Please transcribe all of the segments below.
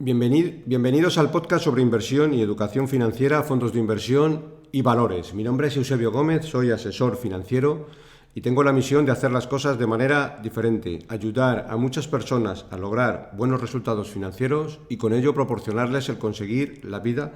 Bienvenidos al podcast sobre inversión y educación financiera, fondos de inversión y valores. Mi nombre es Eusebio Gómez, soy asesor financiero y tengo la misión de hacer las cosas de manera diferente, ayudar a muchas personas a lograr buenos resultados financieros y con ello proporcionarles el conseguir la vida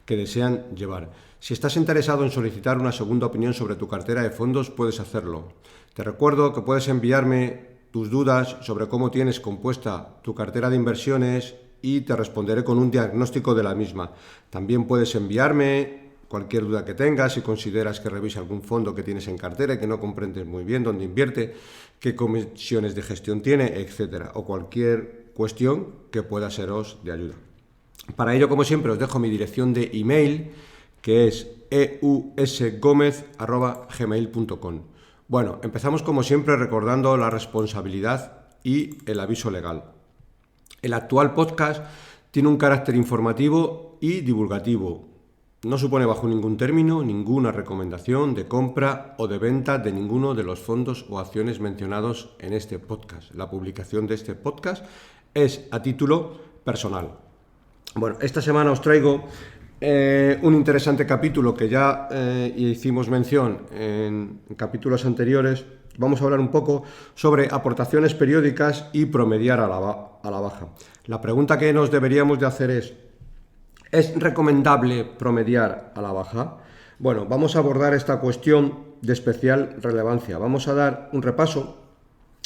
que desean llevar. Si estás interesado en solicitar una segunda opinión sobre tu cartera de fondos, puedes hacerlo. Te recuerdo que puedes enviarme tus dudas sobre cómo tienes compuesta tu cartera de inversiones y te responderé con un diagnóstico de la misma. También puedes enviarme cualquier duda que tengas, si consideras que revise algún fondo que tienes en cartera y que no comprendes muy bien dónde invierte, qué comisiones de gestión tiene, etcétera, o cualquier cuestión que pueda seros de ayuda. Para ello, como siempre, os dejo mi dirección de email, que es eusgomez@gmail.com. Bueno, empezamos como siempre recordando la responsabilidad y el aviso legal. El actual podcast tiene un carácter informativo y divulgativo. No supone bajo ningún término ninguna recomendación de compra o de venta de ninguno de los fondos o acciones mencionados en este podcast. La publicación de este podcast es a título personal. Bueno, esta semana os traigo un interesante capítulo que ya hicimos mención en capítulos anteriores. Vamos a hablar un poco sobre aportaciones periódicas y promediar a la baja. La pregunta que nos deberíamos de hacer ¿es recomendable promediar a la baja? Bueno, vamos a abordar esta cuestión de especial relevancia. Vamos a dar un repaso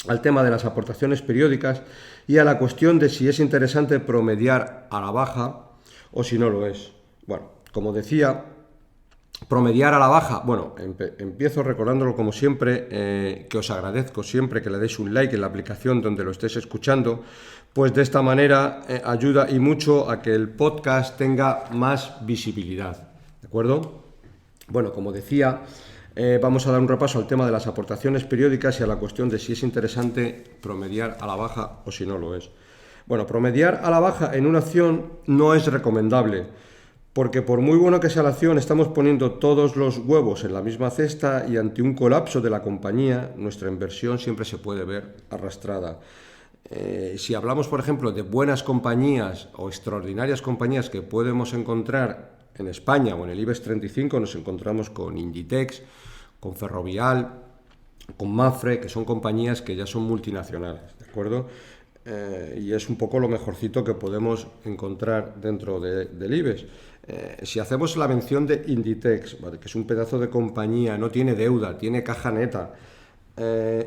al tema de las aportaciones periódicas y a la cuestión de si es interesante promediar a la baja o si no lo es. Bueno, como decía, promediar a la baja, empiezo recordándolo como siempre, que os agradezco siempre que le deis un like en la aplicación donde lo estéis escuchando, pues de esta manera ayuda y mucho a que el podcast tenga más visibilidad, ¿de acuerdo? Bueno, como decía, vamos a dar un repaso al tema de las aportaciones periódicas y a la cuestión de si es interesante promediar a la baja o si no lo es. Bueno, promediar a la baja en una acción no es recomendable, porque por muy bueno que sea la acción, estamos poniendo todos los huevos en la misma cesta y ante un colapso de la compañía, nuestra inversión siempre se puede ver arrastrada. Si hablamos, por ejemplo, de buenas compañías o extraordinarias compañías que podemos encontrar en España o en el IBEX 35, nos encontramos con Inditex, con Ferrovial, con Mapfre, que son compañías que ya son multinacionales, ¿de acuerdo? Y es un poco lo mejorcito que podemos encontrar dentro del IBEX. Si hacemos la mención de Inditex, ¿vale?, que es un pedazo de compañía, no tiene deuda, tiene caja neta,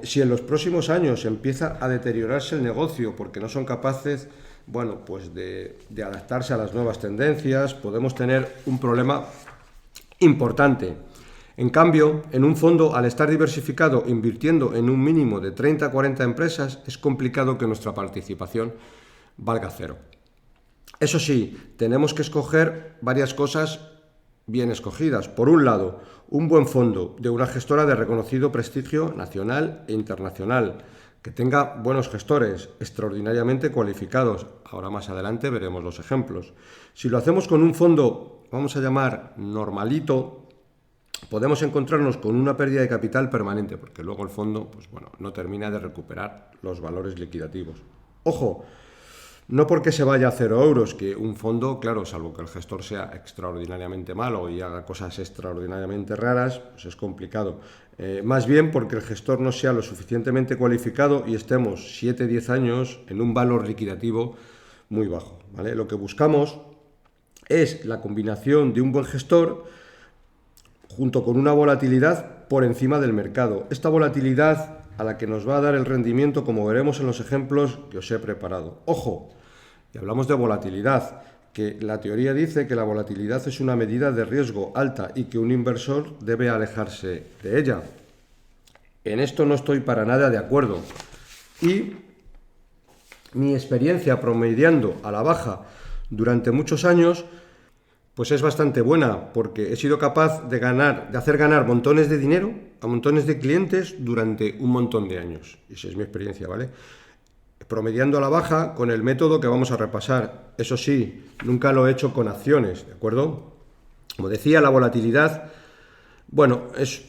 si en los próximos años empieza a deteriorarse el negocio porque no son capaces, de adaptarse a las nuevas tendencias, podemos tener un problema importante. En cambio, en un fondo, al estar diversificado, invirtiendo en un mínimo de 30 a 40 empresas, es complicado que nuestra participación valga cero. Eso sí, tenemos que escoger varias cosas bien escogidas. Por un lado, un buen fondo de una gestora de reconocido prestigio nacional e internacional, que tenga buenos gestores, extraordinariamente cualificados. Ahora más adelante veremos los ejemplos. Si lo hacemos con un fondo, vamos a llamar normalito, podemos encontrarnos con una pérdida de capital permanente, porque luego el fondo no termina de recuperar los valores liquidativos. Ojo, no porque se vaya a 0 euros, que un fondo, claro, salvo que el gestor sea extraordinariamente malo y haga cosas extraordinariamente raras, pues es complicado. Más bien porque el gestor no sea lo suficientemente cualificado y estemos 7-10 años en un valor liquidativo muy bajo, ¿vale? Lo que buscamos es la combinación de un buen gestor junto con una volatilidad por encima del mercado. Esta volatilidad a la que nos va a dar el rendimiento, como veremos en los ejemplos que os he preparado. Ojo, y hablamos de volatilidad, que la teoría dice que la volatilidad es una medida de riesgo alta y que un inversor debe alejarse de ella. En esto no estoy para nada de acuerdo. Y mi experiencia promediando a la baja durante muchos años pues es bastante buena, porque he sido capaz de hacer ganar montones de dinero a montones de clientes durante un montón de años. Esa es mi experiencia, ¿vale? Promediando a la baja con el método que vamos a repasar. Eso sí, nunca lo he hecho con acciones, ¿de acuerdo? Como decía, la volatilidad, es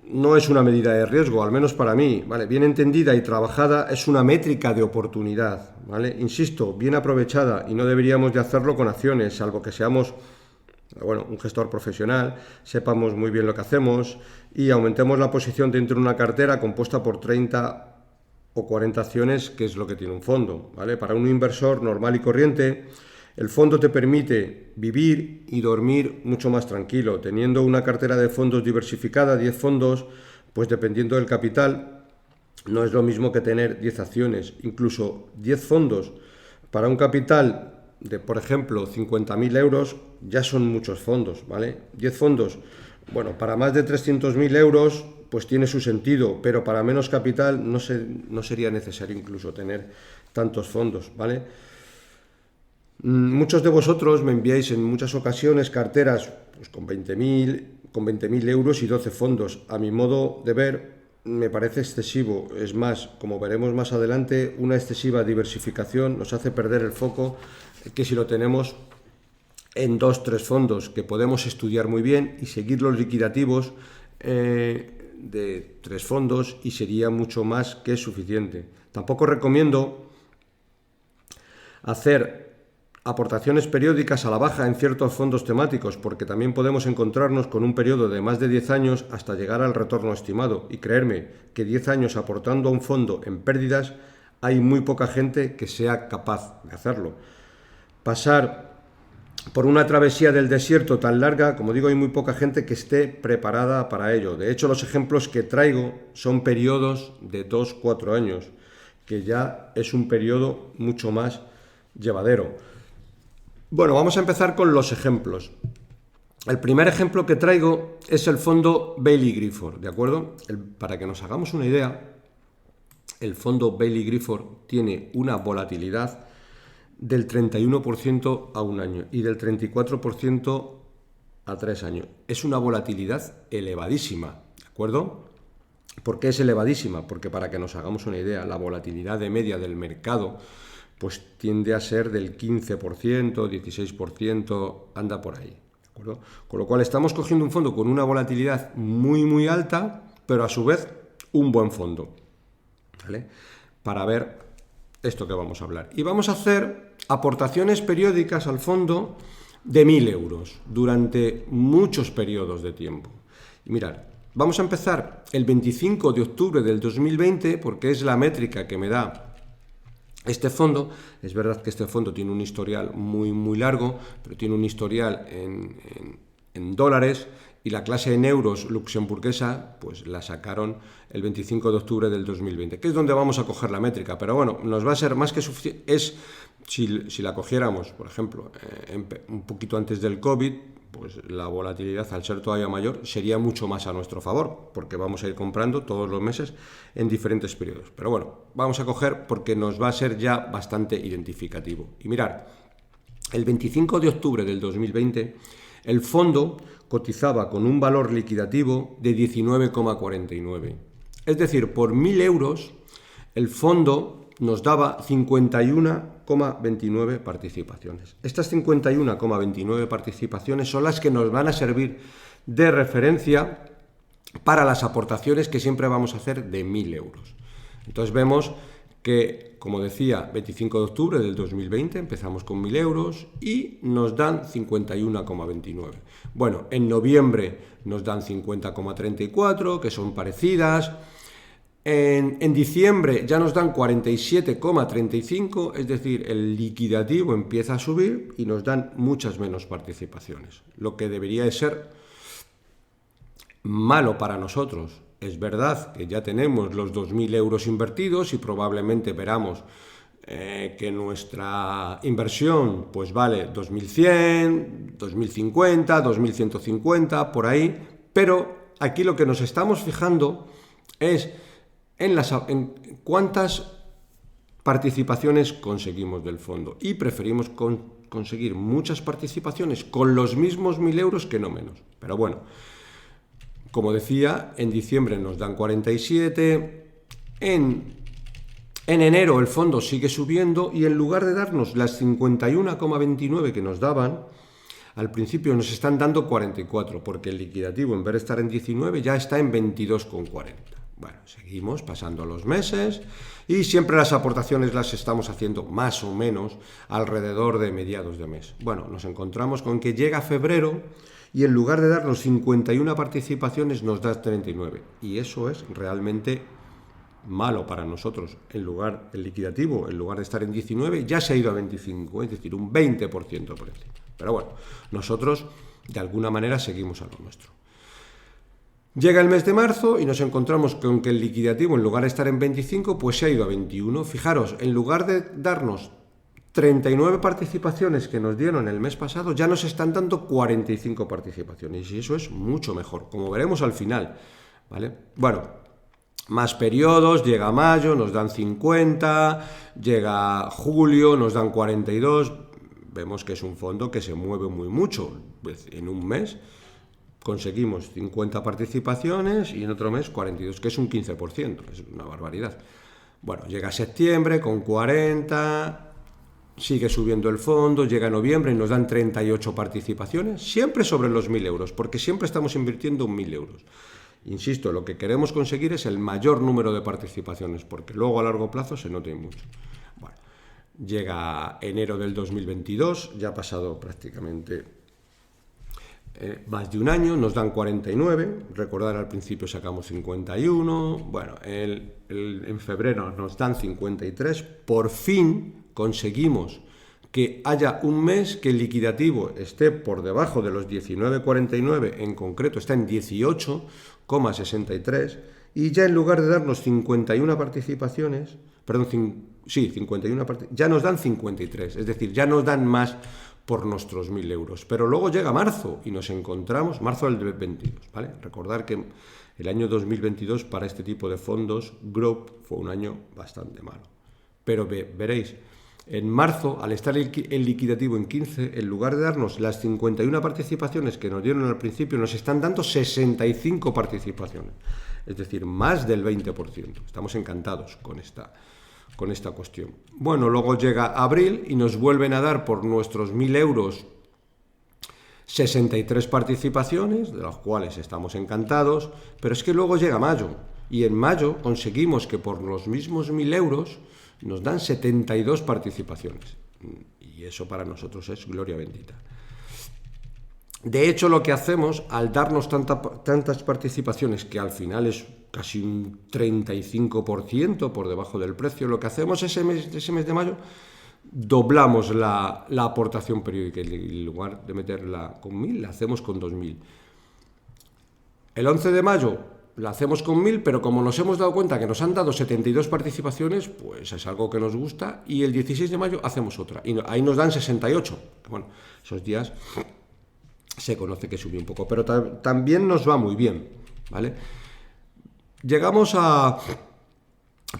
no es una medida de riesgo, al menos para mí, ¿vale? Bien entendida y trabajada es una métrica de oportunidad, ¿vale? Insisto, bien aprovechada, y no deberíamos de hacerlo con acciones, salvo que seamos, bueno, un gestor profesional, sepamos muy bien lo que hacemos y aumentemos la posición dentro de una cartera compuesta por 30 o 40 acciones, que es lo que tiene un fondo, ¿vale? Para un inversor normal y corriente, el fondo te permite vivir y dormir mucho más tranquilo. Teniendo una cartera de fondos diversificada, 10 fondos, pues dependiendo del capital, no es lo mismo que tener 10 acciones. Incluso 10 fondos para un capital de, por ejemplo, 50.000 euros, ya son muchos fondos, ¿vale? 10 fondos, bueno, para más de 300.000 euros, pues tiene su sentido, pero para menos capital no sería necesario incluso tener tantos fondos, ¿vale? Muchos de vosotros me enviáis en muchas ocasiones carteras pues, con 20.000 euros y 12 fondos. A mi modo de ver, me parece excesivo. Es más, como veremos más adelante, una excesiva diversificación nos hace perder el foco que si lo tenemos en 2-3 fondos que podemos estudiar muy bien y seguir los liquidativos de 3 fondos y sería mucho más que suficiente. Tampoco recomiendo hacer aportaciones periódicas a la baja en ciertos fondos temáticos, porque también podemos encontrarnos con un periodo de más de 10 años hasta llegar al retorno estimado. Y creerme que 10 años aportando a un fondo en pérdidas, hay muy poca gente que sea capaz de hacerlo. Pasar por una travesía del desierto tan larga, como digo, hay muy poca gente que esté preparada para ello. De hecho, los ejemplos que traigo son periodos de 2-4 años, que ya es un periodo mucho más llevadero. Bueno, vamos a empezar con los ejemplos. El primer ejemplo que traigo es el fondo Baillie Gifford, ¿de acuerdo? Para que nos hagamos una idea, el fondo Baillie Gifford tiene una volatilidad del 31% a un año y del 34% a 3 años. Es una volatilidad elevadísima, ¿de acuerdo? ¿Por qué es elevadísima? Porque para que nos hagamos una idea, la volatilidad de media del mercado pues tiende a ser del 15%, 16%, anda por ahí, ¿de acuerdo? Con lo cual estamos cogiendo un fondo con una volatilidad muy, muy alta, pero a su vez un buen fondo, ¿vale? Para ver esto que vamos a hablar. Y vamos a hacer aportaciones periódicas al fondo de 1.000 euros durante muchos periodos de tiempo. Y mirad, vamos a empezar el 25 de octubre del 2020, porque es la métrica que me da este fondo. Es verdad que este fondo tiene un historial muy, muy largo, pero tiene un historial en dólares, y la clase en euros luxemburguesa pues la sacaron el 25 de octubre del 2020, que es donde vamos a coger la métrica. Pero bueno, nos va a ser más que suficiente. Si la cogiéramos, por ejemplo, un poquito antes del COVID, pues la volatilidad, al ser todavía mayor, sería mucho más a nuestro favor, porque vamos a ir comprando todos los meses en diferentes periodos. Pero bueno, vamos a coger porque nos va a ser ya bastante identificativo. Y mirad, el 25 de octubre del 2020, el fondo cotizaba con un valor liquidativo de 19,49. Es decir, por 1.000 euros, el fondo nos daba 51,29 participaciones. Estas 51,29 participaciones son las que nos van a servir de referencia para las aportaciones que siempre vamos a hacer de 1.000 euros. Entonces vemos que, como decía, 25 de octubre del 2020 empezamos con 1.000 euros y nos dan 51,29. Bueno, en noviembre nos dan 50,34, que son parecidas. En diciembre ya nos dan 47,35, es decir, el liquidativo empieza a subir y nos dan muchas menos participaciones, lo que debería de ser malo para nosotros. Es verdad que ya tenemos los 2.000 euros invertidos y probablemente veramos que nuestra inversión pues vale 2.100, 2.050, 2.150, por ahí, pero aquí lo que nos estamos fijando es en cuántas participaciones conseguimos del fondo, y preferimos conseguir muchas participaciones con los mismos 1.000 euros que no menos. Pero bueno, como decía, en diciembre nos dan 47, en enero el fondo sigue subiendo y en lugar de darnos las 51,29 que nos daban, Al principio nos están dando 44, porque el liquidativo, en vez de estar en 19, ya está en 22,40. Bueno, seguimos pasando los meses y siempre las aportaciones las estamos haciendo más o menos alrededor de mediados de mes. Bueno, nos encontramos con que llega febrero y en lugar de darnos 51 participaciones nos da 39. Y eso es realmente malo para nosotros. El liquidativo, en lugar de estar en 19, ya se ha ido a 25, es decir, un 20% por encima. Pero bueno, nosotros de alguna manera seguimos a lo nuestro. Llega el mes de marzo y nos encontramos con que el liquidativo, en lugar de estar en 25, pues se ha ido a 21. Fijaros, en lugar de darnos 39 participaciones que nos dieron el mes pasado, ya nos están dando 45 participaciones. Y eso es mucho mejor, como veremos al final, ¿vale? Bueno, más periodos, llega mayo, nos dan 50, llega julio, nos dan 42. Vemos que es un fondo que se mueve muy mucho. Pues en un mes conseguimos 50 participaciones y en otro mes 42, que es un 15%, es una barbaridad. Bueno, llega septiembre con 40, sigue subiendo el fondo, llega noviembre y nos dan 38 participaciones, siempre sobre los 1.000 euros, porque siempre estamos invirtiendo 1.000 euros. Insisto, lo que queremos conseguir es el mayor número de participaciones, porque luego a largo plazo se note mucho. Bueno, llega enero del 2022, ya ha pasado prácticamente más de un año, nos dan 49, recordar al principio sacamos 51, bueno, en febrero nos dan 53, por fin conseguimos que haya un mes que el liquidativo esté por debajo de los 19,49, en concreto está en 18,63, y ya en lugar de darnos 51 participaciones, ya nos dan 53, es decir, ya nos dan más por nuestros 1.000 euros. Pero luego llega marzo y nos encontramos, marzo del 2022, ¿vale? Recordar que el año 2022 para este tipo de fondos, Growth, fue un año bastante malo. Pero veréis, en marzo, al estar el liquidativo en 15, en lugar de darnos las 51 participaciones que nos dieron al principio, nos están dando 65 participaciones. Es decir, más del 20%. Estamos encantados con esta cuestión. Bueno, luego llega abril y nos vuelven a dar por nuestros 1.000 euros 63 participaciones, de las cuales estamos encantados, pero es que luego llega mayo, y en mayo conseguimos que por los mismos 1.000 euros nos dan 72 participaciones, y eso para nosotros es gloria bendita. De hecho, lo que hacemos, al darnos tantas participaciones, que al final es casi un 35% por debajo del precio, lo que hacemos ese mes de mayo, doblamos la aportación periódica, y en lugar de meterla con 1.000, la hacemos con 2.000. El 11 de mayo la hacemos con 1.000, pero como nos hemos dado cuenta que nos han dado 72 participaciones, pues es algo que nos gusta, y el 16 de mayo hacemos otra, y ahí nos dan 68. Bueno, esos días se conoce que subió un poco, pero también nos va muy bien, ¿vale? Llegamos a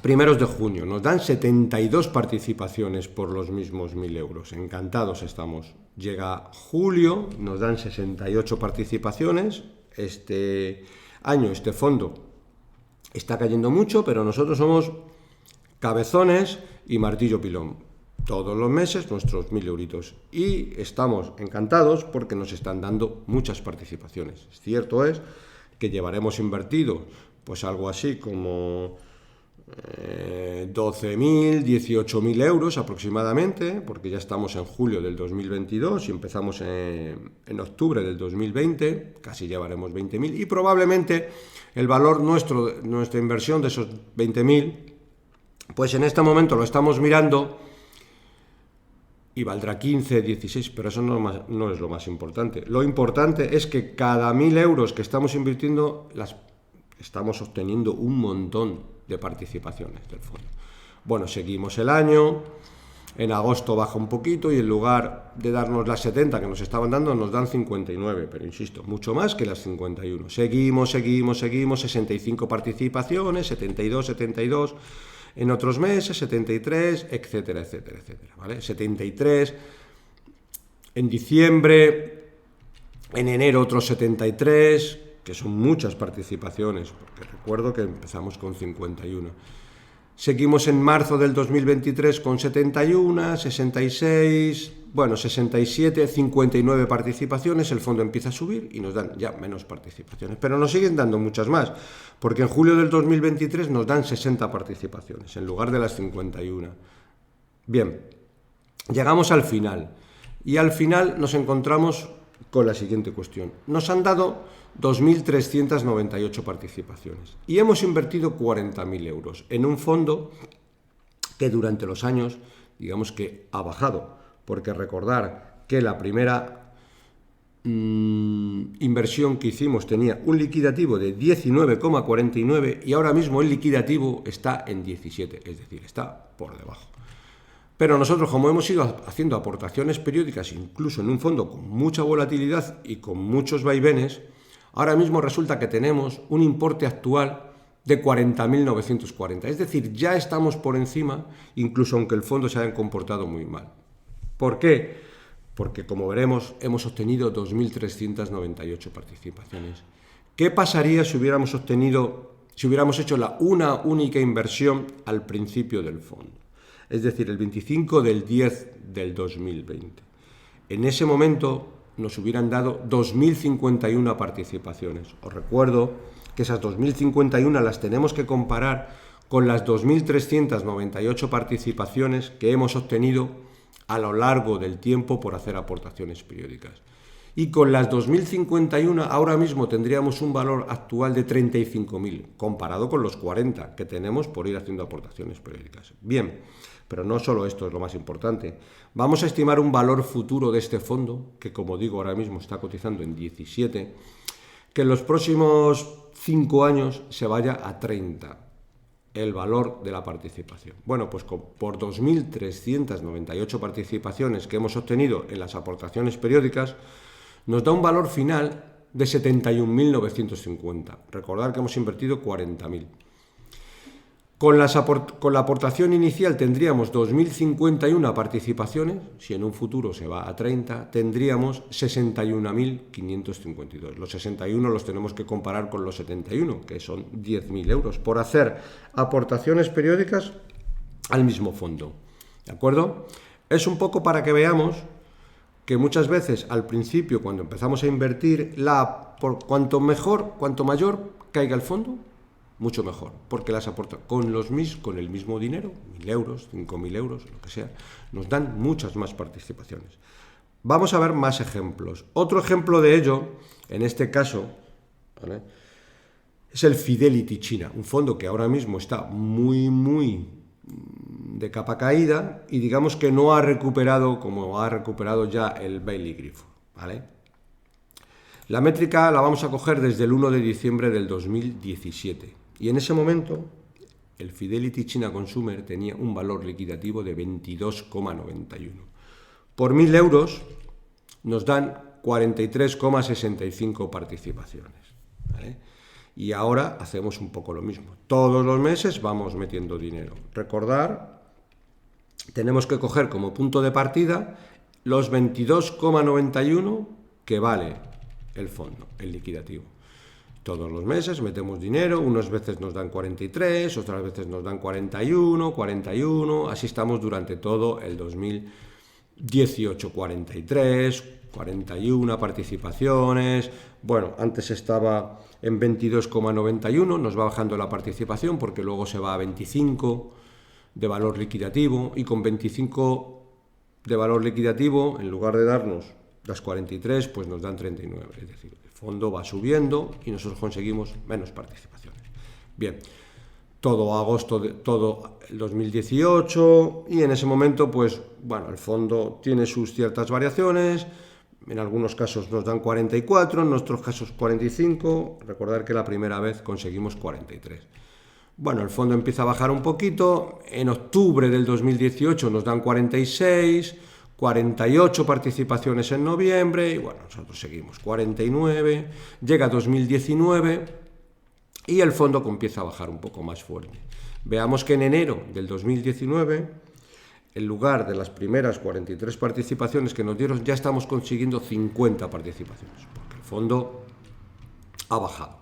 primeros de junio, nos dan 72 participaciones por los mismos 1.000 euros, encantados estamos. Llega julio, nos dan 68 participaciones, este año este fondo está cayendo mucho, pero nosotros somos cabezones y martillo pilón. Todos los meses nuestros 1.000 euritos, y estamos encantados porque nos están dando muchas participaciones. Cierto es que llevaremos invertido pues algo así como 12.000, 18.000 euros aproximadamente, porque ya estamos en julio del 2022 y empezamos en octubre del 2020, casi llevaremos 20.000, y probablemente el valor nuestra inversión de esos 20.000, pues en este momento lo estamos mirando y valdrá 15, 16, pero eso no es lo más importante. Lo importante es que cada 1.000 euros que estamos invirtiendo, estamos obteniendo un montón de participaciones del fondo. Bueno, seguimos el año, en agosto baja un poquito y en lugar de darnos las 70 que nos estaban dando, nos dan 59, pero insisto, mucho más que las 51. Seguimos, 65 participaciones, 72, en otros meses 73, etcétera, etcétera, etcétera, ¿vale? 73, en diciembre, en enero otros 73, que son muchas participaciones, porque recuerdo que empezamos con 51. Seguimos en marzo del 2023 con 71, 66, bueno, 67, 59 participaciones. El fondo empieza a subir y nos dan ya menos participaciones. Pero nos siguen dando muchas más, porque en julio del 2023 nos dan 60 participaciones en lugar de las 51. Bien, llegamos al final. Y al final nos encontramos con la siguiente cuestión. Nos han dado 2.398 participaciones y hemos invertido 40.000 euros en un fondo que durante los años, digamos que ha bajado, porque recordar que la primera inversión que hicimos tenía un liquidativo de 19,49 y ahora mismo el liquidativo está en 17, es decir, está por debajo. Pero nosotros, como hemos ido haciendo aportaciones periódicas, incluso en un fondo con mucha volatilidad y con muchos vaivenes, ahora mismo resulta que tenemos un importe actual de 40.940. Es decir, ya estamos por encima, incluso aunque el fondo se haya comportado muy mal. ¿Por qué? Porque, como veremos, hemos obtenido 2.398 participaciones. ¿Qué pasaría si hubiéramos hecho una única inversión al principio del fondo? Es decir, el 25 del 10 del 2020. En ese momento nos hubieran dado 2.051 participaciones. Os recuerdo que esas 2.051 las tenemos que comparar con las 2.398 participaciones que hemos obtenido a lo largo del tiempo por hacer aportaciones periódicas. Y con las 2.051 ahora mismo tendríamos un valor actual de 35.000, comparado con los 40 que tenemos por ir haciendo aportaciones periódicas. Bien, pero no solo esto es lo más importante. Vamos a estimar un valor futuro de este fondo, que como digo ahora mismo está cotizando en 17, que en los próximos 5 años se vaya a 30, el valor de la participación. Bueno, pues por 2.398 participaciones que hemos obtenido en las aportaciones periódicas, nos da un valor final de 71.950. Recordad que hemos invertido 40.000. Con la aportación inicial tendríamos 2.051 participaciones, si en un futuro se va a 30, tendríamos 61.552. Los 61 los tenemos que comparar con los 71, que son 10.000 euros, por hacer aportaciones periódicas al mismo fondo. ¿De acuerdo? Es un poco para que veamos que muchas veces al principio, cuando empezamos a invertir, cuanto mayor caiga el fondo, mucho mejor, porque las aporta con el mismo dinero, 1.000 euros, 5.000 euros, lo que sea, nos dan muchas más participaciones. Vamos a ver más ejemplos. Otro ejemplo de ello, en este caso, ¿vale?, es el Fidelity China, un fondo que ahora mismo está muy de capa caída y digamos que no ha recuperado como ha recuperado ya el Bailey Griffith, ¿vale? La métrica la vamos a coger desde el 1 de diciembre del 2017. Y en ese momento, el Fidelity China Consumer tenía un valor liquidativo de 22,91. Por 1.000 euros nos dan 43,65 participaciones, ¿vale? Y ahora hacemos un poco lo mismo. Todos los meses vamos metiendo dinero. Recordar, tenemos que coger como punto de partida los 22,91 que vale el fondo, el liquidativo. Todos los meses metemos dinero, unas veces nos dan 43, otras veces nos dan 41, así estamos durante todo el 2018, 43, 41 participaciones, bueno, antes estaba en 22,91, nos va bajando la participación porque luego se va a 25 de valor liquidativo y con 25 de valor liquidativo, en lugar de darnos las 43, pues nos dan 39, es decir, el fondo va subiendo y nosotros conseguimos menos participaciones. Bien, todo agosto, todo el 2018 y en ese momento, pues, bueno, el fondo tiene sus ciertas variaciones, en algunos casos nos dan 44, en otros casos 45, recordar que la primera vez conseguimos 43. Bueno, el fondo empieza a bajar un poquito, en octubre del 2018 nos dan 46, 48 participaciones en noviembre y bueno, nosotros seguimos 49, llega 2019 y el fondo empieza a bajar un poco más fuerte. Veamos que en enero del 2019, en lugar de las primeras 43 participaciones que nos dieron, ya estamos consiguiendo 50 participaciones, porque el fondo ha bajado,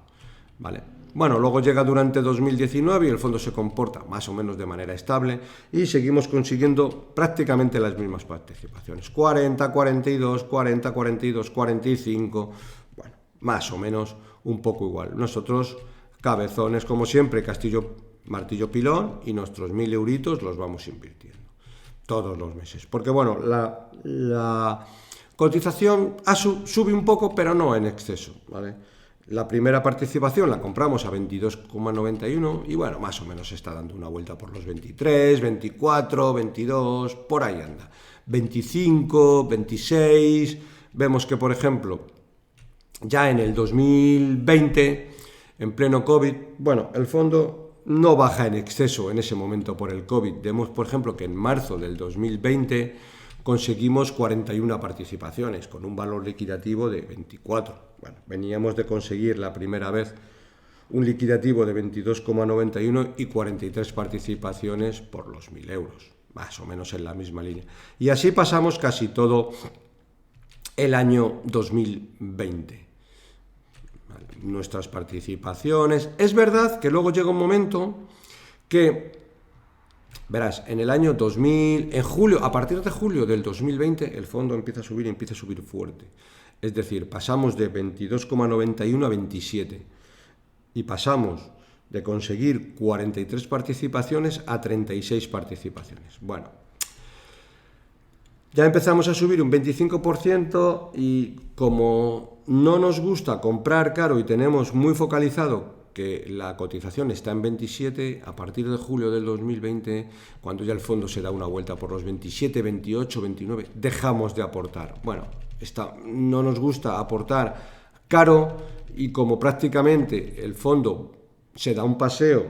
¿vale? Bueno, luego llega durante 2019 y el fondo se comporta más o menos de manera estable y seguimos consiguiendo prácticamente las mismas participaciones. 40, 42, 40, 42, 45, bueno, más o menos un poco igual. Nosotros, cabezones como siempre, castillo, martillo, pilón, y nuestros 1.000 euritos los vamos invirtiendo todos los meses. Porque bueno, la cotización sube un poco, pero no en exceso, ¿vale? La primera participación la compramos a 22,91 y bueno, más o menos está dando una vuelta por los 23, 24, 22, por ahí anda. 25, 26, vemos que por ejemplo, ya en el 2020, en pleno COVID, bueno, el fondo no baja en exceso en ese momento por el COVID. Vemos, por ejemplo, que en marzo del 2020 conseguimos 41 participaciones con un valor liquidativo de 24. Bueno, veníamos de conseguir la primera vez un liquidativo de 22,91 y 43 participaciones por los 1.000 euros, más o menos en la misma línea. Y así pasamos casi todo el año 2020. Nuestras participaciones. Es verdad que luego llega un momento que, verás, en el año 2000, en julio, a partir de julio del 2020, el fondo empieza a subir fuerte. Es decir, pasamos de 22,91 a 27 y pasamos de conseguir 43 participaciones a 36 participaciones. Bueno, ya empezamos a subir un 25% y como no nos gusta comprar caro y tenemos muy focalizado que la cotización está en 27, a partir de julio del 2020, cuando ya el fondo se da una vuelta por los 27, 28, 29, dejamos de aportar. Bueno, no nos gusta aportar caro y como prácticamente el fondo se da un paseo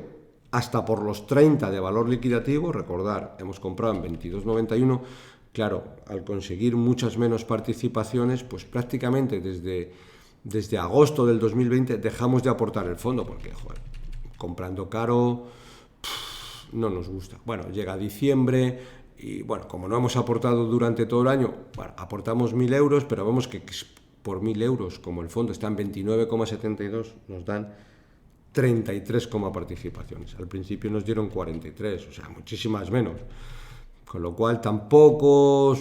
hasta por los 30 de valor liquidativo, recordar, hemos comprado en 22,91, claro, al conseguir muchas menos participaciones, pues prácticamente desde agosto del 2020 dejamos de aportar el fondo, porque joder, comprando caro no nos gusta. Bueno, llega diciembre y bueno, como no hemos aportado durante todo el año, bueno, aportamos 1.000 euros, pero vemos que por 1.000 euros, como el fondo está en 29,72, nos dan 33 participaciones. Al principio nos dieron 43, o sea, muchísimas menos. Con lo cual tampoco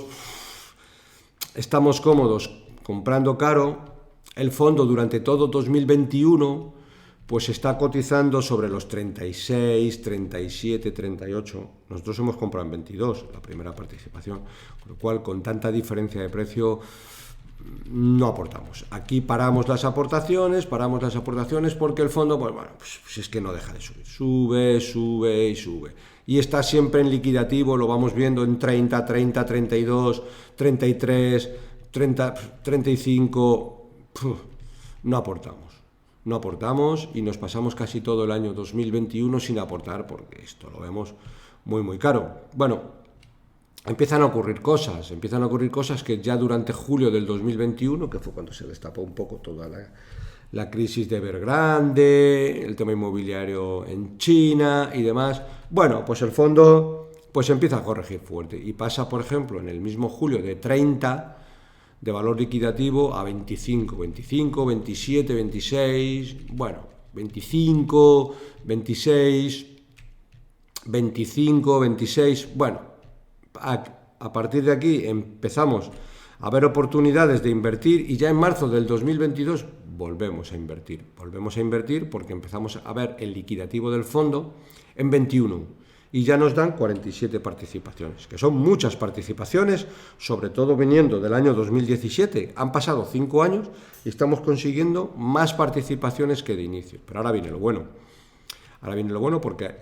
estamos cómodos comprando caro. El fondo durante todo 2021 pues está cotizando sobre los 36, 37, 38. Nosotros hemos comprado en 22 la primera participación, con lo cual con tanta diferencia de precio no aportamos. Aquí paramos las aportaciones porque el fondo pues es que no deja de subir, sube y sube. Y está siempre en liquidativo, lo vamos viendo en 30, 30, 32, 33, 30, 35, no aportamos y nos pasamos casi todo el año 2021 sin aportar porque esto lo vemos muy muy caro. Bueno, empiezan a ocurrir cosas que ya durante julio del 2021, que fue cuando se destapó un poco toda la crisis de Evergrande, el tema inmobiliario en China y demás, bueno, pues el fondo pues empieza a corregir fuerte y pasa, por ejemplo, en el mismo julio de 30 de valor liquidativo a 25, 25, 27, 26, bueno, 25, 26, 25, 26, bueno, a partir de aquí empezamos a ver oportunidades de invertir y ya en marzo del 2022 volvemos a invertir porque empezamos a ver el liquidativo del fondo en 21 y ya nos dan 47 participaciones, que son muchas participaciones, sobre todo viniendo del año 2017. Han pasado 5 años y estamos consiguiendo más participaciones que de inicio. Pero ahora viene lo bueno. Porque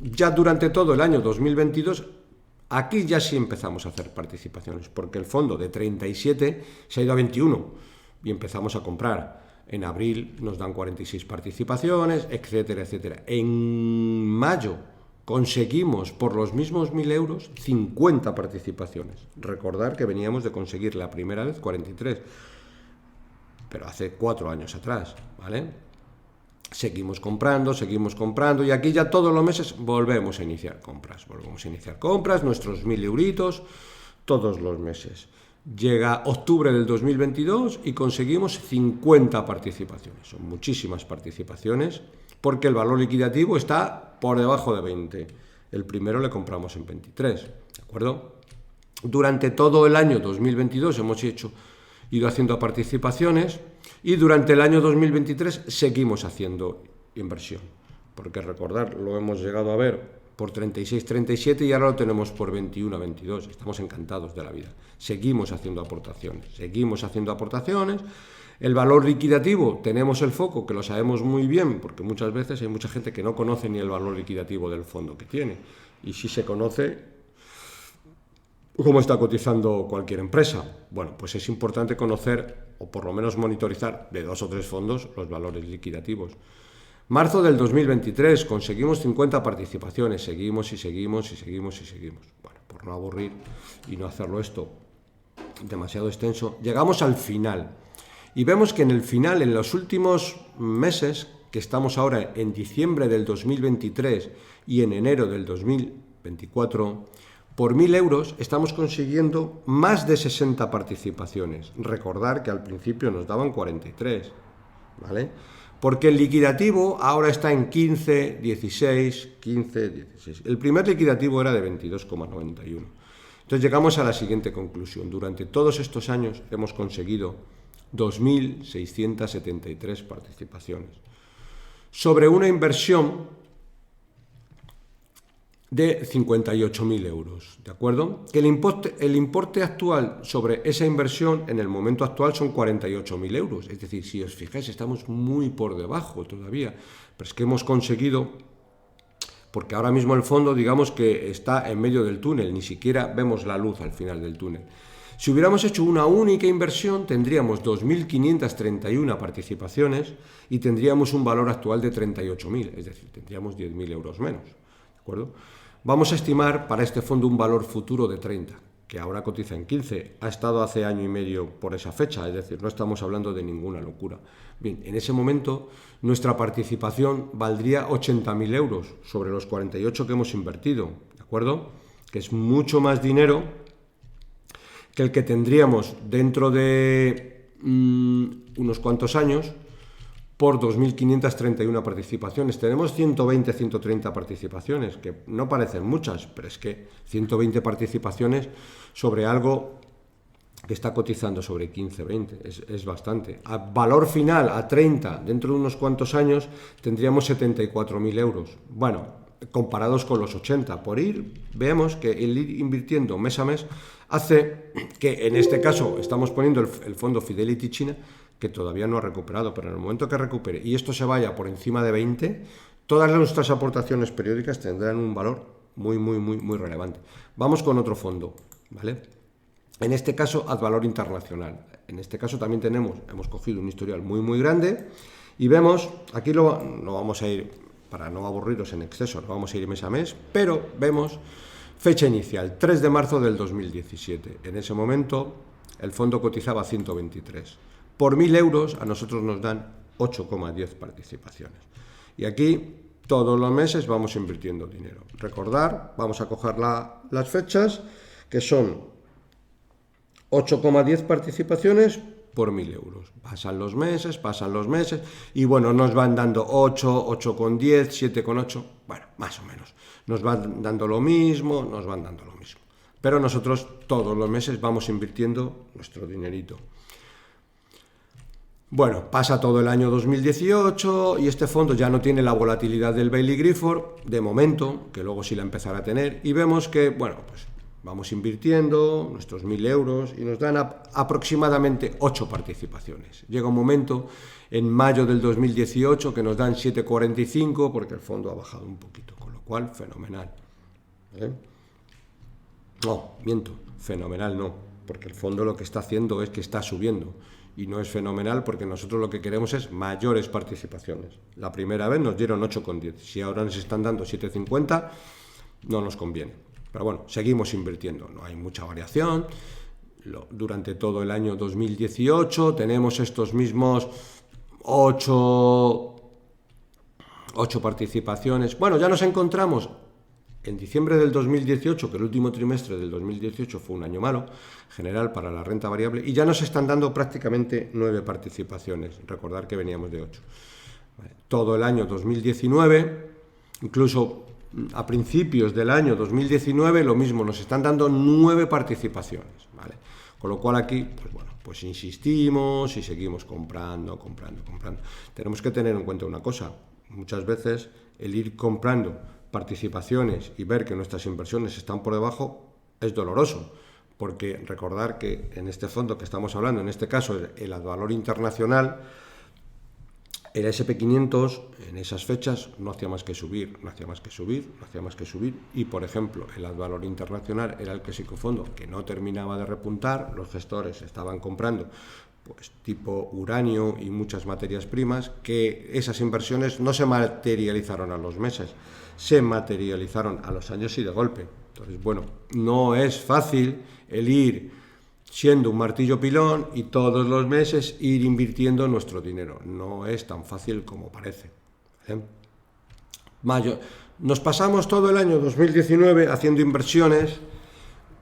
ya durante todo el año 2022 aquí ya sí empezamos a hacer participaciones, porque el fondo de 37 se ha ido a 21 y empezamos a comprar. En abril nos dan 46 participaciones, etcétera, etcétera. En mayo conseguimos por los mismos 1.000 euros 50 participaciones. Recordar que veníamos de conseguir la primera vez 43, pero hace 4 años atrás, ¿vale? Seguimos comprando y aquí ya todos los meses volvemos a iniciar compras, nuestros 1.000 euritos todos los meses. Llega octubre del 2022 y conseguimos 50 participaciones. Son muchísimas participaciones porque el valor liquidativo está por debajo de 20. El primero le compramos en 23, ¿de acuerdo? Durante todo el año 2022 hemos ido haciendo participaciones y durante el año 2023 seguimos haciendo inversión. Porque recordar, lo hemos llegado a ver por 36, 37 y ahora lo tenemos por 21, 22. Estamos encantados de la vida. Seguimos haciendo aportaciones. El valor liquidativo, tenemos el foco, que lo sabemos muy bien, porque muchas veces hay mucha gente que no conoce ni el valor liquidativo del fondo que tiene. Y si se conoce cómo está cotizando cualquier empresa. Bueno, pues es importante conocer, o por lo menos monitorizar de 2 o 3 fondos, los valores liquidativos. Marzo del 2023, conseguimos 50 participaciones, seguimos. Bueno, por no aburrir y no hacerlo esto demasiado extenso, llegamos al final. Y vemos que en el final, en los últimos meses, que estamos ahora en diciembre del 2023 y en enero del 2024, por 1.000 euros estamos consiguiendo más de 60 participaciones. Recordar que al principio nos daban 43, ¿vale? Porque el liquidativo ahora está en 15, 16. El primer liquidativo era de 22,91. Entonces llegamos a la siguiente conclusión. Durante todos estos años hemos conseguido 2.673 participaciones. Sobre una inversión de 58.000 euros, ¿de acuerdo? Que el importe actual sobre esa inversión en el momento actual son 48.000 euros. Es decir, si os fijáis, estamos muy por debajo todavía. Pero es que hemos conseguido, porque ahora mismo el fondo, digamos que está en medio del túnel, ni siquiera vemos la luz al final del túnel. Si hubiéramos hecho una única inversión, tendríamos 2.531 participaciones y tendríamos un valor actual de 38.000, es decir, tendríamos 10.000 euros menos, ¿de acuerdo? Vamos a estimar para este fondo un valor futuro de 30, que ahora cotiza en 15. Ha estado hace año y medio por esa fecha, es decir, no estamos hablando de ninguna locura. Bien, en ese momento nuestra participación valdría 80.000 euros sobre los 48 que hemos invertido, ¿de acuerdo? Que es mucho más dinero que el que tendríamos dentro de unos cuantos años por 2.531 participaciones. Tenemos 120, 130 participaciones, que no parecen muchas, pero es que 120 participaciones sobre algo que está cotizando sobre 15, 20, es bastante. A valor final, a 30, dentro de unos cuantos años, tendríamos 74.000 euros. Bueno, comparados con los 80, por vemos que el ir invirtiendo mes a mes hace que, en este caso, estamos poniendo el fondo Fidelity China, que todavía no ha recuperado, pero en el momento que recupere y esto se vaya por encima de 20, todas nuestras aportaciones periódicas tendrán un valor muy relevante. Vamos con otro fondo, ¿vale? En este caso, Advalor Internacional. En este caso también hemos cogido un historial muy grande y vemos, aquí no vamos a ir, para no aburriros en exceso, no vamos a ir mes a mes, pero vemos fecha inicial, 3 de marzo del 2017. En ese momento el fondo cotizaba 123. Por 1.000 euros a nosotros nos dan 8,10 participaciones. Y aquí todos los meses vamos invirtiendo dinero. Recordar, vamos a coger las fechas, que son 8,10 participaciones por 1.000 euros. Pasan los meses y bueno, nos van dando 8, 8,10, 7,8, bueno, más o menos. Nos van dando lo mismo. Pero nosotros todos los meses vamos invirtiendo nuestro dinerito. Bueno, pasa todo el año 2018 y este fondo ya no tiene la volatilidad del Baillie Gifford, de momento, que luego sí la empezará a tener, y vemos que, bueno, pues vamos invirtiendo nuestros 1.000 euros y nos dan aproximadamente 8 participaciones. Llega un momento, en mayo del 2018, que nos dan 7,45 porque el fondo ha bajado un poquito, con lo cual, fenomenal. No, miento, fenomenal no, porque el fondo lo que está haciendo es que está subiendo. Y no es fenomenal porque nosotros lo que queremos es mayores participaciones. La primera vez nos dieron 8,10. Si ahora nos están dando 7,50, no nos conviene. Pero bueno, seguimos invirtiendo. No hay mucha variación. Durante todo el año 2018 tenemos estos mismos 8 participaciones. Bueno, ya nos encontramos En diciembre del 2018, que el último trimestre del 2018 fue un año malo, general para la renta variable, y ya nos están dando prácticamente 9 participaciones. Recordar que veníamos de 8. Todo el año 2019, incluso a principios del año 2019, lo mismo, nos están dando 9 participaciones, ¿vale? Con lo cual aquí, pues bueno, pues insistimos y seguimos comprando. Tenemos que tener en cuenta una cosa, muchas veces el ir comprando participaciones y ver que nuestras inversiones están por debajo es doloroso, porque recordar que en este fondo que estamos hablando, en este caso el Advalor Internacional, el SP500 en esas fechas no hacía más que subir, y por ejemplo el Advalor Internacional era el clásico fondo que no terminaba de repuntar, los gestores estaban comprando pues tipo uranio y muchas materias primas, que esas inversiones no se materializaron a los meses, se materializaron a los años y de golpe. Entonces, bueno, no es fácil el ir siendo un martillo pilón y todos los meses ir invirtiendo nuestro dinero. No es tan fácil como parece. Nos pasamos todo el año 2019 haciendo inversiones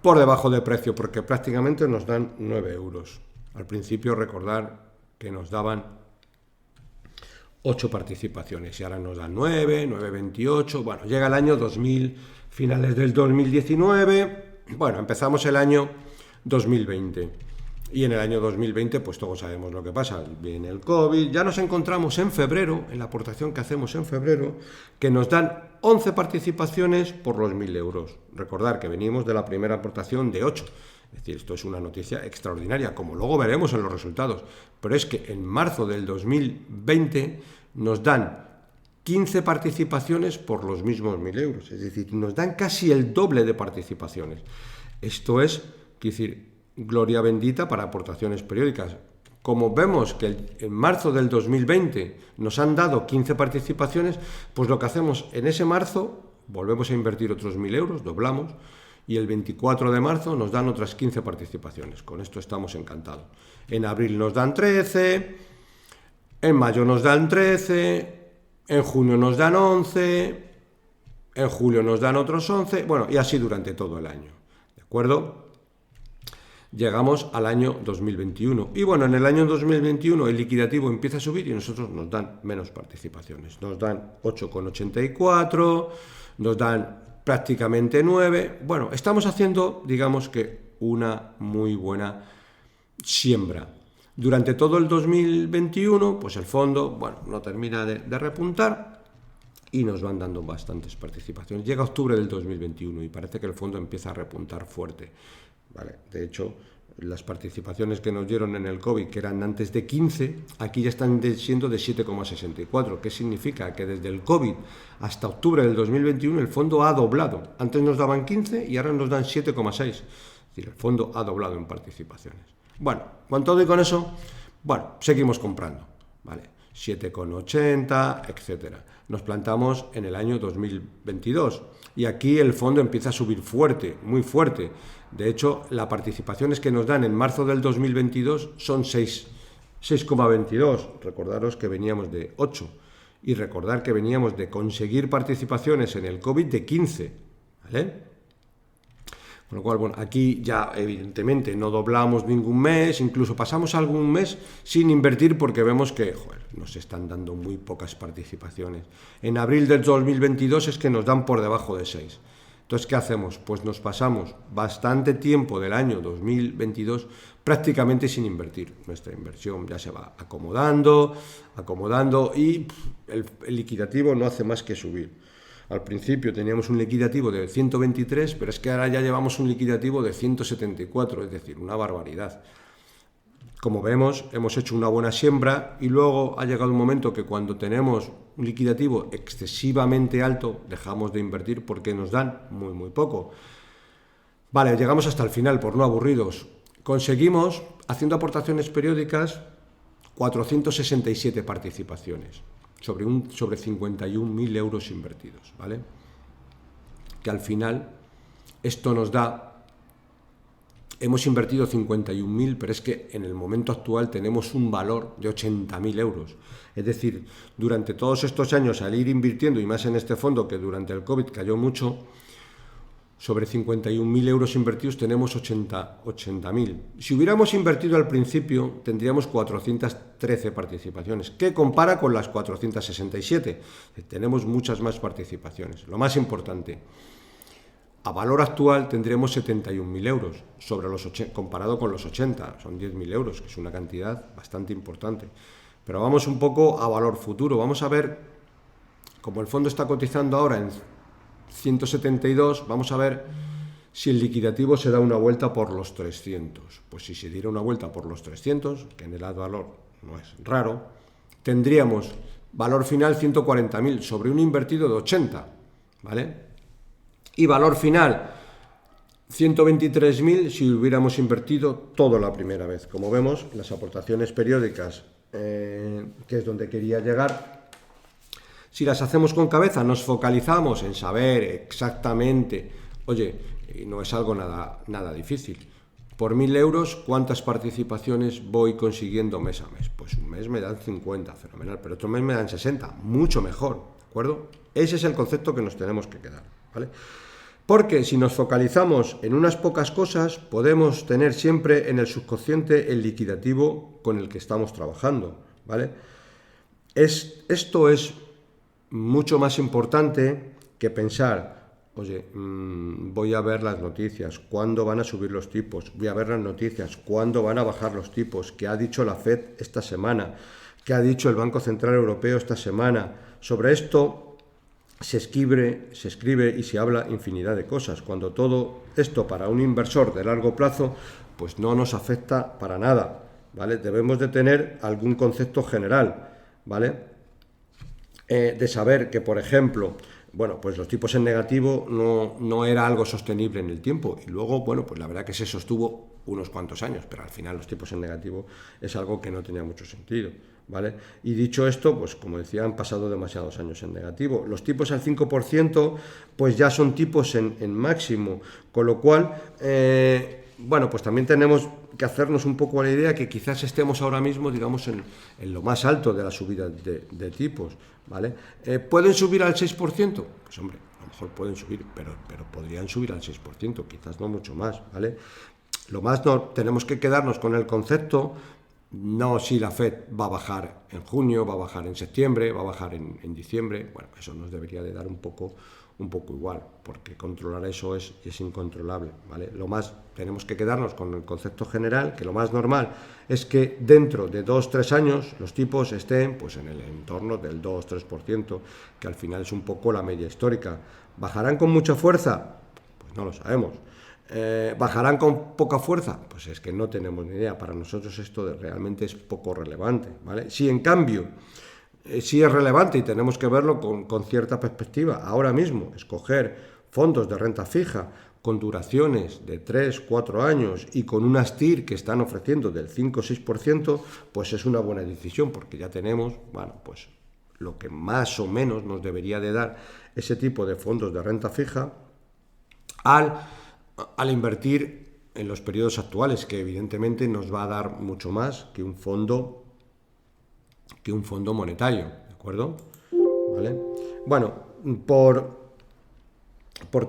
por debajo de precio, porque prácticamente nos dan 9 euros. Al principio recordar que nos daban 8 participaciones y ahora nos dan 9, 9,28. Bueno, llega el año 2000, finales del 2019. Bueno, empezamos el año 2020. Y en el año 2020, pues todos sabemos lo que pasa. Viene el COVID. Ya nos encontramos en febrero, en la aportación que hacemos en febrero, que nos dan 11 participaciones por los 1.000 euros. Recordar que venimos de la primera aportación de 8. Es decir, esto es una noticia extraordinaria, como luego veremos en los resultados. Pero es que en marzo del 2020 nos dan 15 participaciones por los mismos 1.000 euros. Es decir, nos dan casi el doble de participaciones. Esto es, quiero decir, gloria bendita para aportaciones periódicas. Como vemos que en marzo del 2020 nos han dado 15 participaciones, pues lo que hacemos en ese marzo, volvemos a invertir otros 1.000 euros, doblamos, y el 24 de marzo nos dan otras 15 participaciones. Con esto estamos encantados. En abril nos dan 13, en mayo nos dan 13, en junio nos dan 11, en julio nos dan otros 11, bueno, y así durante todo el año. ¿De acuerdo? Llegamos al año 2021. Y bueno, en el año 2021 el liquidativo empieza a subir y nosotros nos dan menos participaciones. Nos dan 8,84, nos dan prácticamente 9. Bueno, estamos haciendo, digamos que una muy buena siembra. Durante todo el 2021, pues el fondo, bueno, no termina de repuntar y nos van dando bastantes participaciones. Llega octubre del 2021 y parece que el fondo empieza a repuntar fuerte. Vale, de hecho, las participaciones que nos dieron en el COVID, que eran antes de 15, aquí ya están siendo de 7,64. ¿Qué significa? Que desde el COVID hasta octubre del 2021 el fondo ha doblado. Antes nos daban 15 y ahora nos dan 7,6. Es decir, el fondo ha doblado en participaciones. Bueno, con todo y con eso, bueno, seguimos comprando. Vale, 7,80, etcétera. Nos plantamos en el año 2022 y aquí el fondo empieza a subir fuerte, muy fuerte. De hecho, las participaciones que nos dan en marzo del 2022 son 6,22. Recordaros que veníamos de 8 y recordar que veníamos de conseguir participaciones en el COVID de 15. ¿Vale? Con lo cual, bueno, aquí ya evidentemente no doblamos ningún mes, incluso pasamos algún mes sin invertir porque vemos que nos están dando muy pocas participaciones. En abril del 2022 es que nos dan por debajo de 6. Entonces, ¿qué hacemos? Pues nos pasamos bastante tiempo del año 2022 prácticamente sin invertir. Nuestra inversión ya se va acomodando y el liquidativo no hace más que subir. Al principio teníamos un liquidativo de 123, pero es que ahora ya llevamos un liquidativo de 174, es decir, una barbaridad. Como vemos, hemos hecho una buena siembra y luego ha llegado un momento que cuando tenemos un liquidativo excesivamente alto, dejamos de invertir porque nos dan muy, muy poco. Vale, llegamos hasta el final, por no aburridos. Conseguimos, haciendo aportaciones periódicas, 467 participaciones. Sobre 51.000 euros invertidos, ¿vale? Que al final esto nos da, hemos invertido 51.000, pero es que en el momento actual tenemos un valor de 80.000 euros. Es decir, durante todos estos años al ir invirtiendo, y más en este fondo que durante el COVID cayó mucho, Sobre 51.000 euros invertidos tenemos 80.000. Si hubiéramos invertido al principio, tendríamos 413 participaciones, que compara con las 467. Tenemos muchas más participaciones. Lo más importante, a valor actual tendremos 71.000 euros, comparado con los 80, son 10.000 euros, que es una cantidad bastante importante. Pero vamos un poco a valor futuro. Vamos a ver, como el fondo está cotizando ahora en 172, vamos a ver si el liquidativo se da una vuelta por los 300. Pues si se diera una vuelta por los 300, que en el valor no es raro, tendríamos valor final 140.000 sobre un invertido de 80, ¿vale? Y valor final 123.000 si hubiéramos invertido todo la primera vez. Como vemos, las aportaciones periódicas, que es donde quería llegar, si las hacemos con cabeza, nos focalizamos en saber exactamente, oye, no es algo nada difícil. Por 1.000 euros, ¿cuántas participaciones voy consiguiendo mes a mes? Pues un mes me dan 50, fenomenal, pero otro mes me dan 60, mucho mejor, ¿de acuerdo? Ese es el concepto que nos tenemos que quedar, ¿vale? Porque si nos focalizamos en unas pocas cosas, podemos tener siempre en el subconsciente el liquidativo con el que estamos trabajando, ¿vale? Esto es mucho más importante que pensar, oye, voy a ver las noticias, cuándo van a subir los tipos, voy a ver las noticias, cuándo van a bajar los tipos, qué ha dicho la FED esta semana, qué ha dicho el Banco Central Europeo esta semana. Sobre esto se escribe y se habla infinidad de cosas, cuando todo esto para un inversor de largo plazo pues no nos afecta para nada, ¿vale? Debemos de tener algún concepto general, ¿vale? De saber que, por ejemplo, bueno, pues los tipos en negativo no era algo sostenible en el tiempo, y luego, bueno, pues la verdad que se sostuvo unos cuantos años, pero al final los tipos en negativo es algo que no tenía mucho sentido, ¿vale? Y dicho esto, pues como decía, han pasado demasiados años en negativo. Los tipos al 5%, pues ya son tipos en máximo, con lo cual, bueno, pues también tenemos que hacernos un poco la idea que quizás estemos ahora mismo, digamos, en lo más alto de la subida de tipos, ¿vale? ¿Pueden subir al 6%? Pues hombre, a lo mejor pueden subir, pero podrían subir al 6%, quizás no mucho más, ¿vale? Lo más no, tenemos que quedarnos con el concepto, no si la FED va a bajar en junio, va a bajar en septiembre, va a bajar en diciembre. Bueno, eso nos debería de dar un poco igual, porque controlar eso es incontrolable, ¿vale? Lo más, tenemos que quedarnos con el concepto general, que lo más normal es que dentro de 2-3 años los tipos estén pues en el entorno del 2-3%, que al final es un poco la media histórica. ¿Bajarán con mucha fuerza? Pues no lo sabemos. ¿Bajarán con poca fuerza? Pues es que no tenemos ni idea. Para nosotros esto realmente es poco relevante, ¿vale? Si en cambio sí es relevante y tenemos que verlo con cierta perspectiva, ahora mismo escoger fondos de renta fija con duraciones de 3-4 años y con unas TIR que están ofreciendo del 5-6%, pues es una buena decisión, porque ya tenemos, bueno, pues lo que más o menos nos debería de dar ese tipo de fondos de renta fija al invertir en los periodos actuales, que evidentemente nos va a dar mucho más que un fondo monetario, ¿de acuerdo? ¿Vale? Bueno, por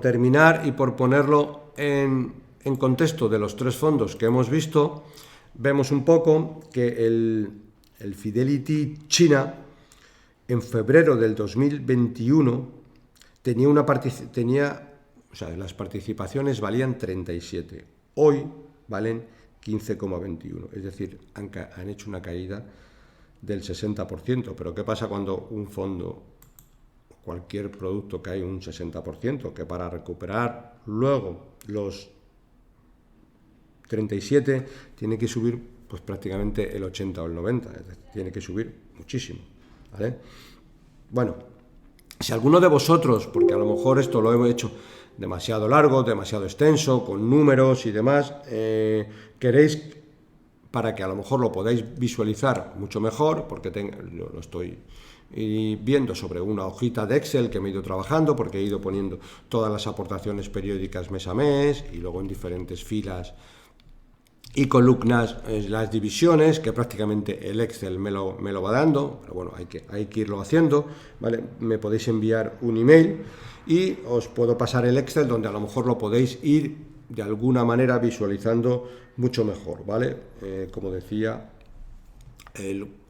terminar y por ponerlo en contexto de los tres fondos que hemos visto, vemos un poco que el Fidelity China en febrero del 2021 o sea, las participaciones valían 37, hoy valen 15,21, es decir, han hecho una caída del 60%, pero ¿qué pasa cuando un fondo, cualquier producto cae un 60%? Que para recuperar luego los 37 tiene que subir pues prácticamente el 80 o el 90, es decir, tiene que subir muchísimo, ¿vale? Bueno, si alguno de vosotros, porque a lo mejor esto lo hemos hecho demasiado largo, demasiado extenso, con números y demás, queréis, para que a lo mejor lo podáis visualizar mucho mejor, porque lo estoy viendo sobre una hojita de Excel que me he ido trabajando, porque he ido poniendo todas las aportaciones periódicas mes a mes y luego en diferentes filas y columnas, las divisiones, que prácticamente el Excel me lo va dando, pero bueno, hay que irlo haciendo, ¿vale? Me podéis enviar un email y os puedo pasar el Excel donde a lo mejor lo podéis ir de alguna manera visualizando mucho mejor, ¿vale? Como decía,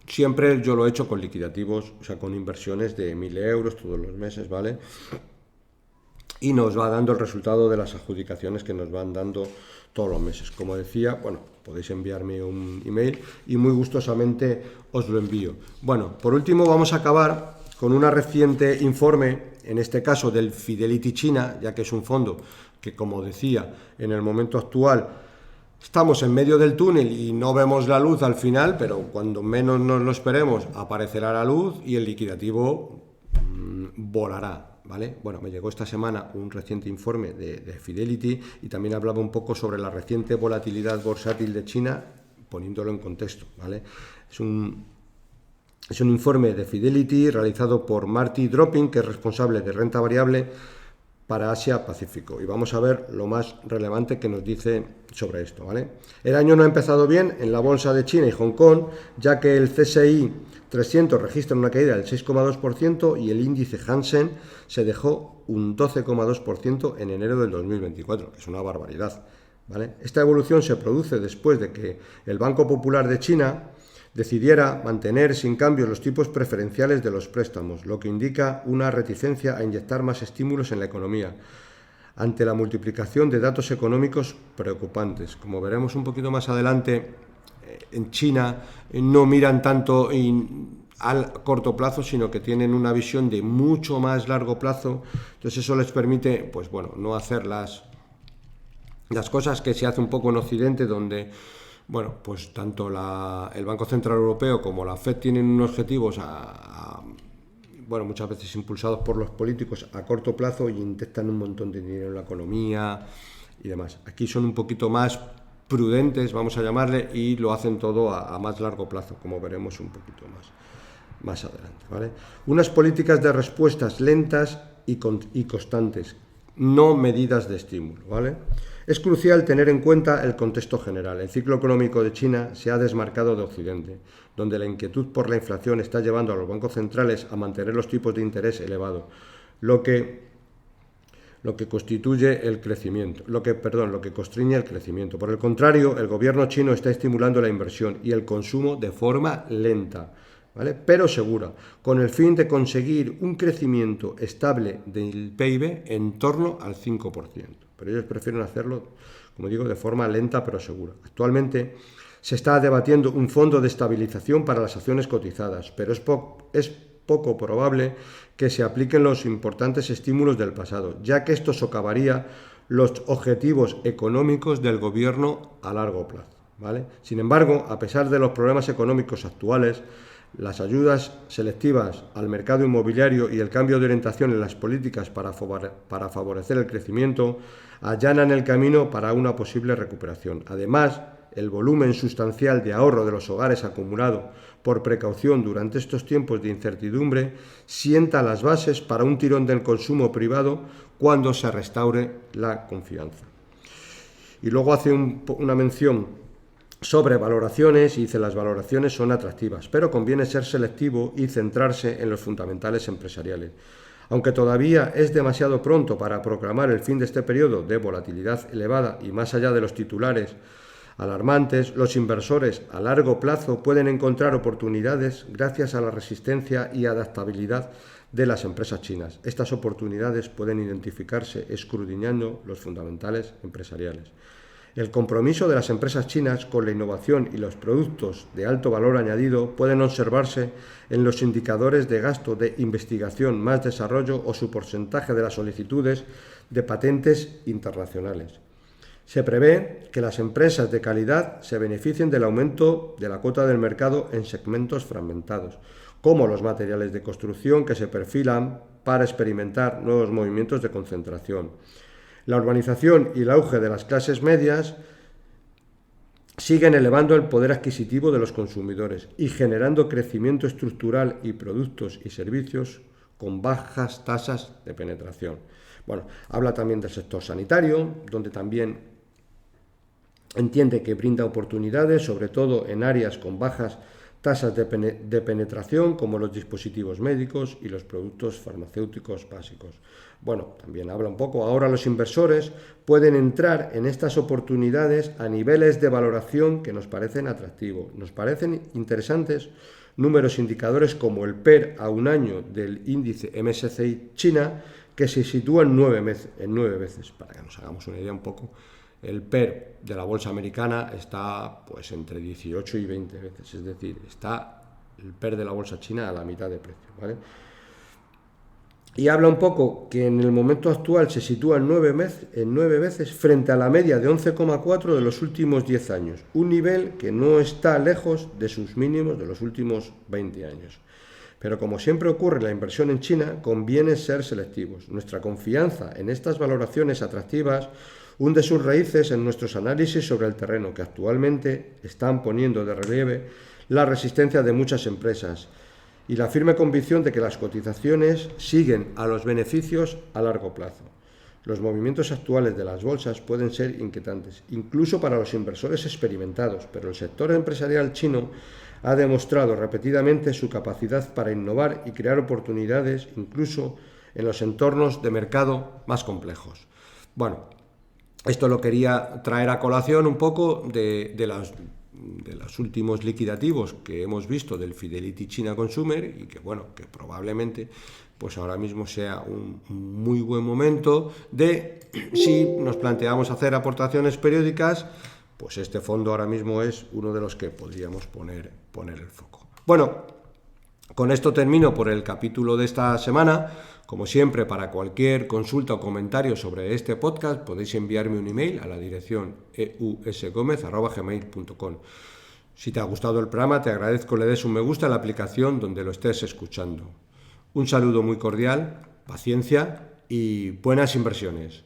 siempre yo lo he hecho con liquidativos, o sea, con inversiones de 1.000 euros todos los meses, ¿vale? Y nos va dando el resultado de las adjudicaciones que nos van dando todos los meses. Como decía, bueno, podéis enviarme un email y muy gustosamente os lo envío. Bueno, por último vamos a acabar con un reciente informe, en este caso del Fidelity China, ya que es un fondo que, como decía, en el momento actual estamos en medio del túnel y no vemos la luz al final, pero cuando menos nos lo esperemos aparecerá la luz y el liquidativo volará. ¿Vale? Bueno, me llegó esta semana un reciente informe de Fidelity y también hablaba un poco sobre la reciente volatilidad bursátil de China, poniéndolo en contexto, ¿vale? Es un informe de Fidelity realizado por Marty Dropping, que es responsable de renta variable para Asia-Pacífico. Y vamos a ver lo más relevante que nos dice sobre esto, ¿vale? El año no ha empezado bien en la bolsa de China y Hong Kong, ya que el CSI 300 registra una caída del 6,2% y el índice Hansen se dejó un 12,2% en enero del 2024, que es una barbaridad, ¿vale? Esta evolución se produce después de que el Banco Popular de China decidiera mantener sin cambios los tipos preferenciales de los préstamos, lo que indica una reticencia a inyectar más estímulos en la economía, ante la multiplicación de datos económicos preocupantes. Como veremos un poquito más adelante, en China no miran tanto al corto plazo, sino que tienen una visión de mucho más largo plazo. Entonces eso les permite, pues bueno, no hacer las cosas que se hace un poco en Occidente, donde, bueno, pues tanto el Banco Central Europeo como la FED tienen unos objetivos bueno, muchas veces impulsados por los políticos a corto plazo y inyectan un montón de dinero en la economía y demás. Aquí son un poquito más prudentes, vamos a llamarle, y lo hacen todo a más largo plazo, como veremos un poquito más adelante, ¿vale? Unas políticas de respuestas lentas y constantes, no medidas de estímulo, ¿vale? Es crucial tener en cuenta el contexto general. El ciclo económico de China se ha desmarcado de Occidente, donde la inquietud por la inflación está llevando a los bancos centrales a mantener los tipos de interés elevados, lo que constriñe el crecimiento. Por el contrario, el gobierno chino está estimulando la inversión y el consumo de forma lenta, ¿vale?, pero segura, con el fin de conseguir un crecimiento estable del PIB en torno al 5%. Pero ellos prefieren hacerlo, como digo, de forma lenta pero segura. Actualmente se está debatiendo un fondo de estabilización para las acciones cotizadas, pero es poco probable que se apliquen los importantes estímulos del pasado, ya que esto socavaría los objetivos económicos del gobierno a largo plazo, ¿vale? Sin embargo, a pesar de los problemas económicos actuales, las ayudas selectivas al mercado inmobiliario y el cambio de orientación en las políticas para favorecer el crecimiento allanan el camino para una posible recuperación. Además, el volumen sustancial de ahorro de los hogares acumulado por precaución durante estos tiempos de incertidumbre sienta las bases para un tirón del consumo privado cuando se restaure la confianza. Y luego hace una mención sobre valoraciones y dice: las valoraciones son atractivas, pero conviene ser selectivo y centrarse en los fundamentales empresariales. Aunque todavía es demasiado pronto para proclamar el fin de este periodo de volatilidad elevada y más allá de los titulares alarmantes, los inversores a largo plazo pueden encontrar oportunidades gracias a la resistencia y adaptabilidad de las empresas chinas. Estas oportunidades pueden identificarse escudriñando los fundamentales empresariales. El compromiso de las empresas chinas con la innovación y los productos de alto valor añadido pueden observarse en los indicadores de gasto de investigación más desarrollo o su porcentaje de las solicitudes de patentes internacionales. Se prevé que las empresas de calidad se beneficien del aumento de la cuota del mercado en segmentos fragmentados, como los materiales de construcción, que se perfilan para experimentar nuevos movimientos de concentración. La urbanización y el auge de las clases medias siguen elevando el poder adquisitivo de los consumidores y generando crecimiento estructural y productos y servicios con bajas tasas de penetración. Bueno, habla también del sector sanitario, donde también Entiende que brinda oportunidades, sobre todo en áreas con bajas tasas de penetración, como los dispositivos médicos y los productos farmacéuticos básicos. Bueno, también habla un poco, ahora los inversores pueden entrar en estas oportunidades a niveles de valoración que nos parecen atractivos, nos parecen interesantes números indicadores como el PER a un año del índice MSCI China, que se sitúa en 9 veces, para que nos hagamos una idea un poco. El PER de la bolsa americana está pues entre 18 y 20 veces, es decir, está el PER de la bolsa china a la mitad de precio, ¿vale? Y habla un poco que en el momento actual se sitúa en 9 veces frente a la media de 11,4 de los últimos 10 años, un nivel que no está lejos de sus mínimos de los últimos 20 años. Pero como siempre ocurre en la inversión en China, conviene ser selectivos. Nuestra confianza en estas valoraciones atractivas hunde sus raíces en nuestros análisis sobre el terreno, que actualmente están poniendo de relieve la resistencia de muchas empresas y la firme convicción de que las cotizaciones siguen a los beneficios a largo plazo. Los movimientos actuales de las bolsas pueden ser inquietantes, incluso para los inversores experimentados, pero el sector empresarial chino ha demostrado repetidamente su capacidad para innovar y crear oportunidades, incluso en los entornos de mercado más complejos. Bueno, esto lo quería traer a colación un poco de los últimos liquidativos que hemos visto del Fidelity China Consumer y que, bueno, que probablemente pues ahora mismo sea un muy buen momento de, si nos planteamos hacer aportaciones periódicas, pues este fondo ahora mismo es uno de los que podríamos poner el foco. Bueno, con esto termino por el capítulo de esta semana. Como siempre, para cualquier consulta o comentario sobre este podcast, podéis enviarme un email a la dirección eusgomez@gmail.com. Si te ha gustado el programa, te agradezco que le des un me gusta a la aplicación donde lo estés escuchando. Un saludo muy cordial, paciencia y buenas inversiones.